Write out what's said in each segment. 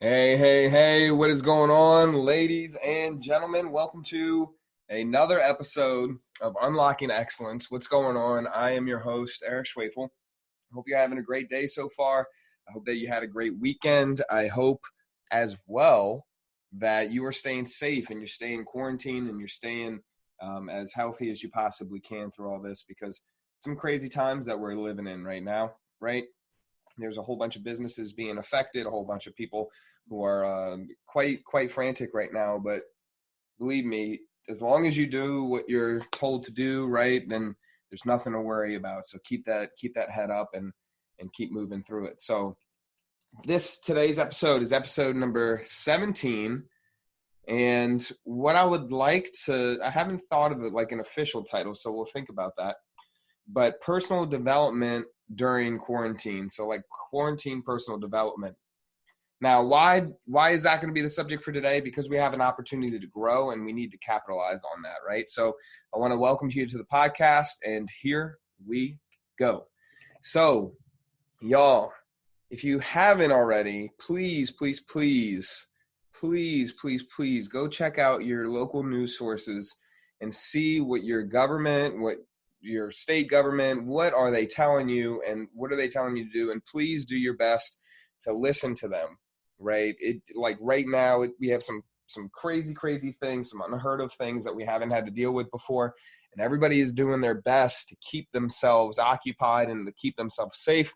Hey, hey, hey, what is going on, ladies and gentlemen? Welcome to another episode of Unlocking Excellence. What's going on? I am your host, Eric Schwafel. I hope you're having a great day so far. I hope that you had a great weekend. I hope as well that you are staying safe and you're staying quarantined and you're staying as healthy as you possibly can through all this, because some crazy times that we're living in right now, right? There's a whole bunch of businesses being affected, a whole bunch of people who are quite frantic right now. But believe me, as long as you do what you're told to do, right, then there's nothing to worry about. So keep that head up and keep moving through it. So today's episode is episode number 17. And what I would like to, I haven't thought of it like an official title, so we'll think about that. But personal development during quarantine. So like quarantine personal development. Now, why is that going to be the subject for today? Because we have an opportunity to grow and we need to capitalize on that, right? So I want to welcome you to the podcast, and here we go. So, y'all, if you haven't already, please go check out your local news sources and see what your government, what your state government, what are they telling you and what are they telling you to do? And please do your best to listen to them. Right? Right now, we have some crazy things, some unheard of things that we haven't had to deal with before. And everybody is doing their best to keep themselves occupied and to keep themselves safe.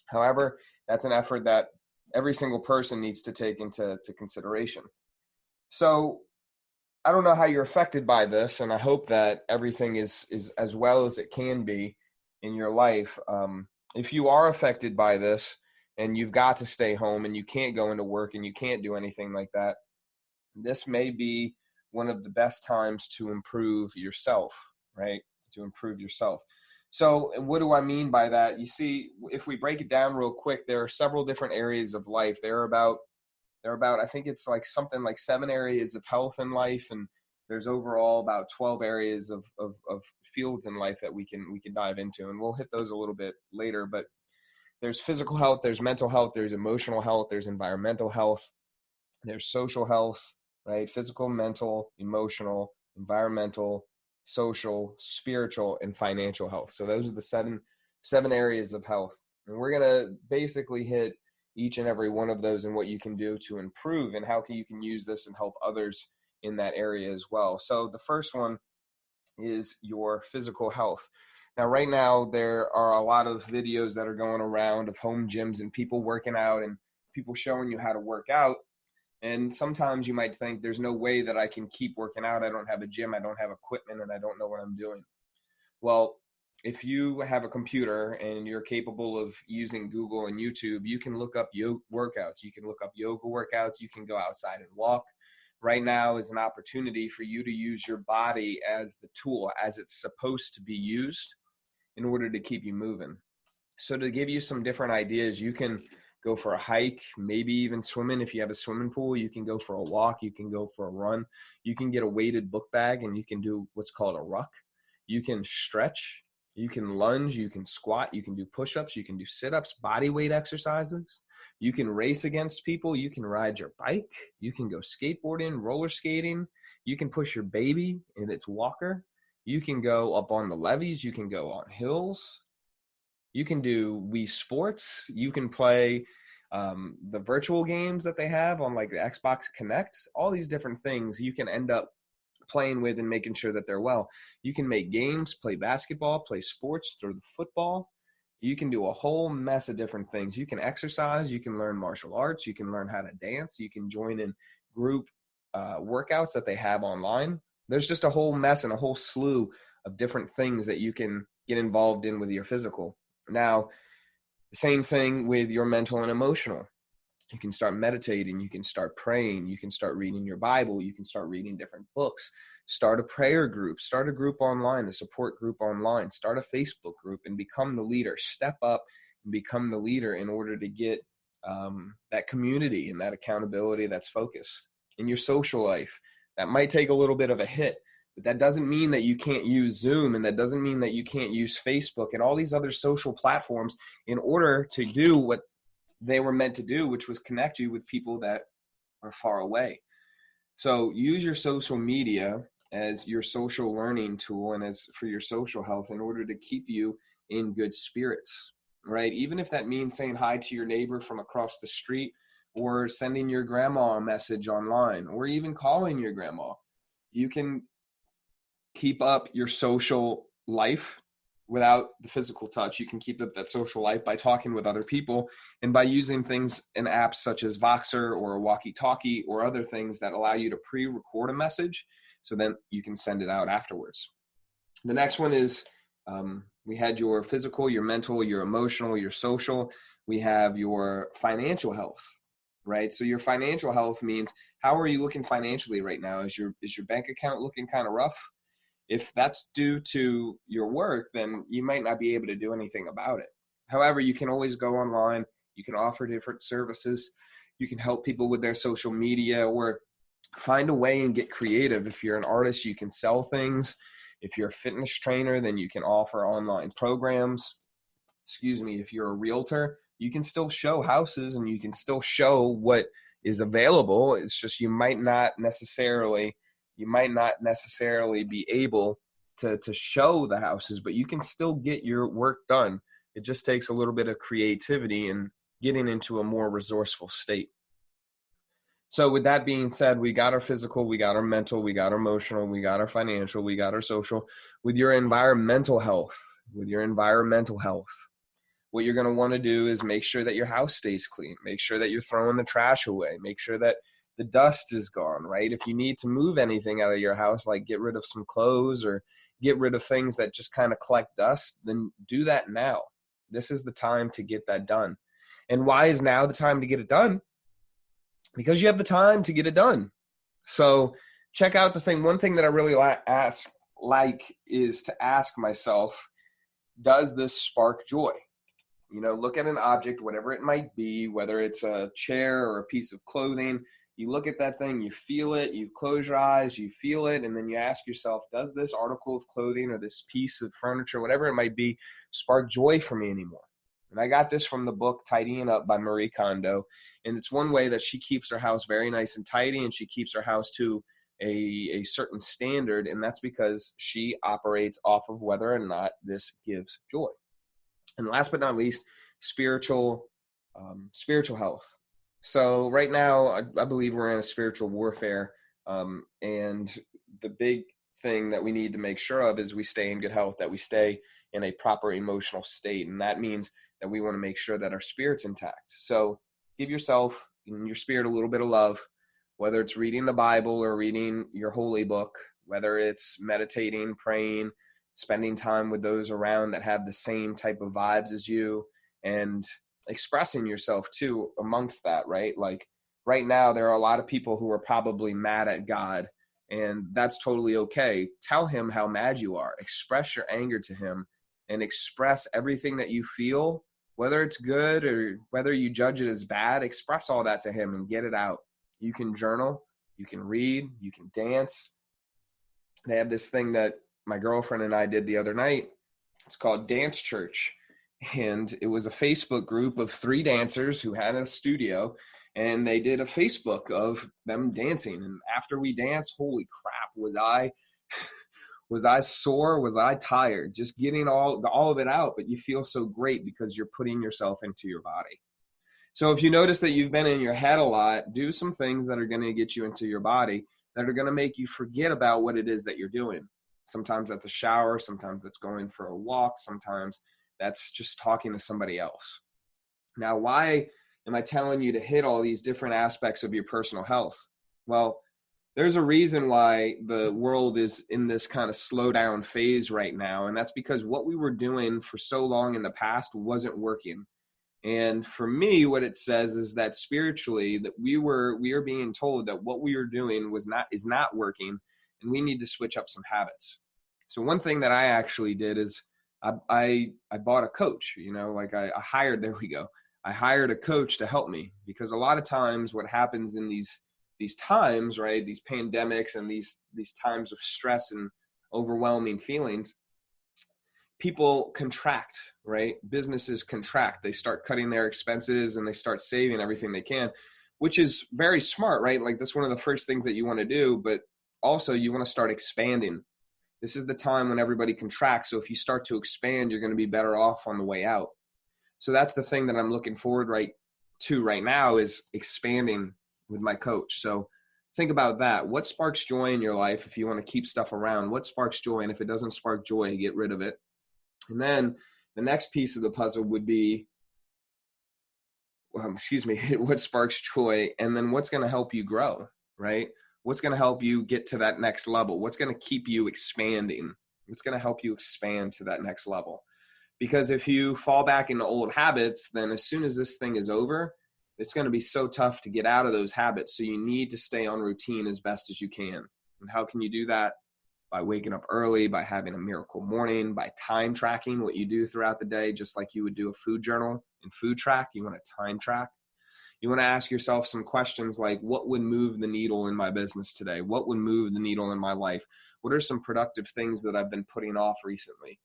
However, that's an effort that every single person needs to take into consideration. So I don't know how you're affected by this, and I hope that everything is as well as it can be in your life. If you are affected by this, and you've got to stay home and you can't go into work and you can't do anything like that, this may be one of the best times to improve yourself, right? To improve yourself. So what do I mean by that? You see, if we break it down real quick, there are several different areas of life. There are about, I think it's like something like 7 areas of health in life, and there's overall about 12 areas of fields in life that we can dive into, and we'll hit those a little bit later. But there's physical health, there's mental health, there's emotional health, there's environmental health, there's social health, right? Physical, mental, emotional, environmental, social, spiritual, and financial health. So those are the seven areas of health. And we're going to basically hit each and every one of those and what you can do to improve and how you can use this and help others in that area as well. So the first one is your physical health. Now, right now, there are a lot of videos that are going around of home gyms and people working out and people showing you how to work out. And sometimes you might think there's no way that I can keep working out. I don't have a gym, I don't have equipment, and I don't know what I'm doing. Well, if you have a computer and you're capable of using Google and YouTube, you can look up workouts. You can look up yoga workouts. You can go outside and walk. Right now is an opportunity for you to use your body as the tool, as it's supposed to be used, in order to keep you moving. So to give you some different ideas, you can go for a hike, maybe even swimming. If you have a swimming pool, you can go for a walk, you can go for a run. You can get a weighted book bag and you can do what's called a ruck. You can stretch, you can lunge, you can squat, you can do push-ups, you can do sit-ups, body weight exercises. You can race against people, you can ride your bike, you can go skateboarding, roller skating, you can push your baby in its walker. You can go up on the levees. You can go on hills. You can do Wii Sports. You can play the virtual games that they have on like the Xbox Connect. All these different things you can end up playing with and making sure that they're well. You can make games, play basketball, play sports, throw the football. You can do a whole mess of different things. You can exercise. You can learn martial arts. You can learn how to dance. You can join in group workouts that they have online. There's just a whole mess and a whole slew of different things that you can get involved in with your physical. Now, the same thing with your mental and emotional. You can start meditating. You can start praying. You can start reading your Bible. You can start reading different books. Start a prayer group. Start a group online, a support group online. Start a Facebook group and become the leader. Step up and become the leader in order to get that community and that accountability that's focused. In your social life, that might take a little bit of a hit, but that doesn't mean that you can't use Zoom, and that doesn't mean that you can't use Facebook and all these other social platforms in order to do what they were meant to do, which was connect you with people that are far away. So use your social media as your social learning tool and as for your social health in order to keep you in good spirits, right? Even if that means saying hi to your neighbor from across the street, or sending your grandma a message online, or even calling your grandma. You can keep up your social life without the physical touch. You can keep up that social life by talking with other people and by using things in apps such as Voxer or a walkie-talkie or other things that allow you to pre-record a message so then you can send it out afterwards. The next one is we had your physical, your mental, your emotional, your social. We have your financial health, right? So your financial health means, how are you looking financially right now? Is your bank account looking kind of rough? If that's due to your work, then you might not be able to do anything about it. However, you can always go online. You can offer different services. You can help people with their social media, or find a way and get creative. If you're an artist, you can sell things. If you're a fitness trainer, then you can offer online programs. If you're a realtor, you can still show houses and you can still show what is available. It's just you might not necessarily be able to show the houses, but you can still get your work done. It just takes a little bit of creativity and getting into a more resourceful state. So with that being said, we got our physical, we got our mental, we got our emotional, we got our financial, we got our social. With your environmental health, what you're going to want to do is make sure that your house stays clean. Make sure that you're throwing the trash away. Make sure that the dust is gone, right? If you need to move anything out of your house, like get rid of some clothes or get rid of things that just kind of collect dust, then do that now. This is the time to get that done. And why is now the time to get it done? Because you have the time to get it done. So check out the thing. One thing that I really is to ask myself, does this spark joy? Look at an object, whatever it might be, whether it's a chair or a piece of clothing. You look at that thing, you feel it, you close your eyes, you feel it, and then you ask yourself, does this article of clothing or this piece of furniture, whatever it might be, spark joy for me anymore? And I got this from the book Tidying Up by Marie Kondo. And it's one way that she keeps her house very nice and tidy, and she keeps her house to a certain standard. And that's because she operates off of whether or not this gives joy. And last but not least, spiritual health. So right now, I believe we're in a spiritual warfare. And the big thing that we need to make sure of is we stay in good health, that we stay in a proper emotional state. And that means that we want to make sure that our spirit's intact. So give yourself and your spirit a little bit of love, whether it's reading the Bible or reading your holy book, whether it's meditating, praying, spending time with those around that have the same type of vibes as you, and expressing yourself too amongst that, right? Like right now, there are a lot of people who are probably mad at God, and that's totally okay. Tell him how mad you are. Express your anger to him and express everything that you feel, whether it's good or whether you judge it as bad. Express all that to him and get it out. You can journal, you can read, you can dance. They have this thing that my girlfriend and I did the other night. It's called Dance Church. And it was a Facebook group of 3 dancers who had a studio, and they did a Facebook of them dancing. And after we danced, holy crap, was I sore? Was I tired? Just getting all of it out, but you feel so great because you're putting yourself into your body. So if you notice that you've been in your head a lot, do some things that are going to get you into your body, that are going to make you forget about what it is that you're doing. Sometimes that's a shower. Sometimes that's going for a walk. Sometimes that's just talking to somebody else. Now, why am I telling you to hit all these different aspects of your personal health? Well, there's a reason why the world is in this kind of slow down phase right now. And that's because what we were doing for so long in the past wasn't working. And for me, what it says is that spiritually, that we are being told that what we are doing is not working, and we need to switch up some habits. So one thing that I actually did is I bought a coach. I hired a coach to help me, because a lot of times what happens in these times, right, these pandemics and these times of stress and overwhelming feelings, people contract, right? Businesses contract. They start cutting their expenses and they start saving everything they can, which is very smart, right? Like that's one of the first things that you want to do, but also you want to start expanding. This is the time when everybody contracts. So if you start to expand, you're going to be better off on the way out. So that's the thing that I'm looking forward right now is expanding with my coach. So think about that. What sparks joy in your life if you want to keep stuff around? What sparks joy? And if it doesn't spark joy, get rid of it. And then the next piece of the puzzle would be, what sparks joy? And then what's going to help you grow, right? What's going to help you get to that next level? What's going to keep you expanding? What's going to help you expand to that next level? Because if you fall back into old habits, then as soon as this thing is over, it's going to be so tough to get out of those habits. So you need to stay on routine as best as you can. And how can you do that? By waking up early, by having a miracle morning, by time tracking what you do throughout the day, just like you would do a food journal and food track. You want to time track. You want to ask yourself some questions like, what would move the needle in my business today? What would move the needle in my life? What are some productive things that I've been putting off recently?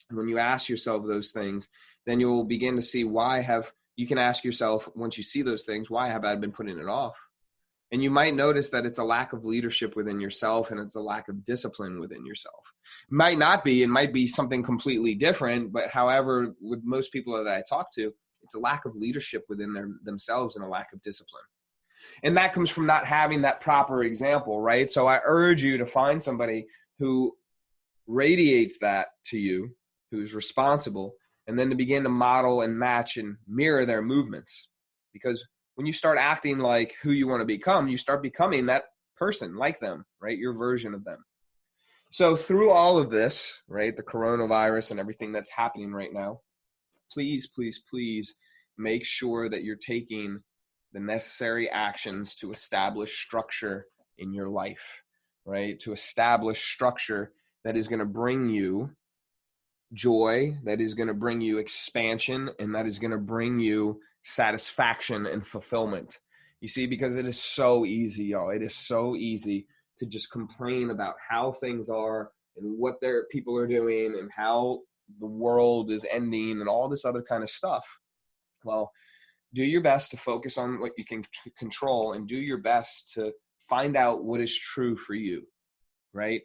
And when you ask yourself those things, then you'll begin to see you can ask yourself, once you see those things, why have I been putting it off? And you might notice that it's a lack of leadership within yourself and it's a lack of discipline within yourself. It might not be, it might be something completely different, but however, with most people that I talk to, it's a lack of leadership within themselves and a lack of discipline. And that comes from not having that proper example, right? So I urge you to find somebody who radiates that to you, who's responsible, and then to begin to model and match and mirror their movements. Because when you start acting like who you want to become, you start becoming that person like them, right? Your version of them. So through all of this, right, the coronavirus and everything that's happening right now, please, please, please make sure that you're taking the necessary actions to establish structure in your life, right? To establish structure that is going to bring you joy, that is going to bring you expansion, and that is going to bring you satisfaction and fulfillment. You see, because it is so easy, y'all. It is so easy to just complain about how things are and what their people are doing and how the world is ending and all this other kind of stuff. Well, do your best to focus on what you can control and do your best to find out what is true for you, right?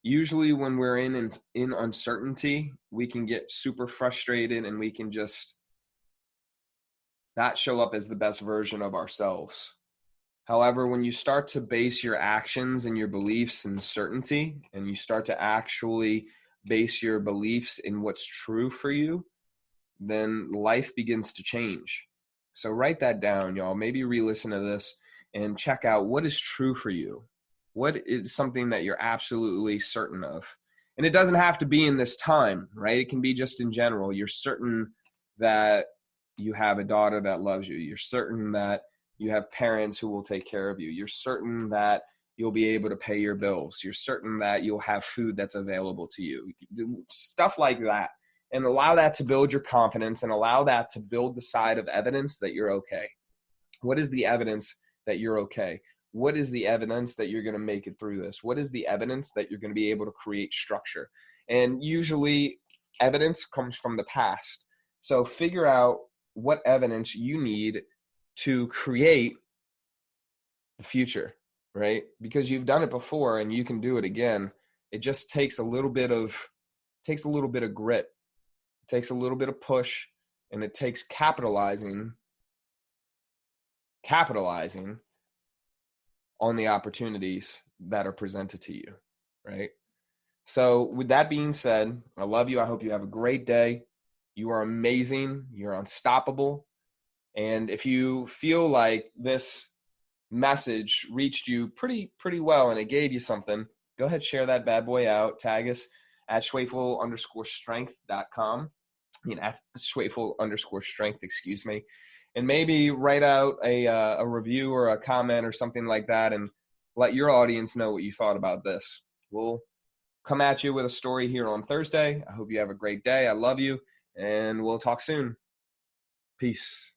Usually when we're in uncertainty, we can get super frustrated and we can just not show up as the best version of ourselves. However, when you start to base your actions and your beliefs in certainty, and you start to actually base your beliefs in what's true for you, then life begins to change. So write that down, y'all. Maybe re-listen to this and check out what is true for you. What is something that you're absolutely certain of? And it doesn't have to be in this time, right? It can be just in general. You're certain that you have a daughter that loves you. You're certain that you have parents who will take care of you. You're certain that you'll be able to pay your bills. You're certain that you'll have food that's available to you. Stuff like that. And allow that to build your confidence and allow that to build the side of evidence that you're okay. What is the evidence that you're okay? What is the evidence that you're going to make it through this? What is the evidence that you're going to be able to create structure? And usually evidence comes from the past. So figure out what evidence you need to create the future, right? Because you've done it before and you can do it again. It just takes a little bit of grit. It takes a little bit of push, and it takes capitalizing on the opportunities that are presented to you, right? So with that being said, I love you. I hope you have a great day. You are amazing. You're unstoppable. And if you feel like this message reached you pretty well and it gave you something, go ahead, share that bad boy out. Tag us at schwefel_strength.com. At schwefel_strength, excuse me. And maybe write out a review or a comment or something like that and let your audience know what you thought about this. We'll come at you with a story here on Thursday. I hope you have a great day. I love you, and we'll talk soon. Peace.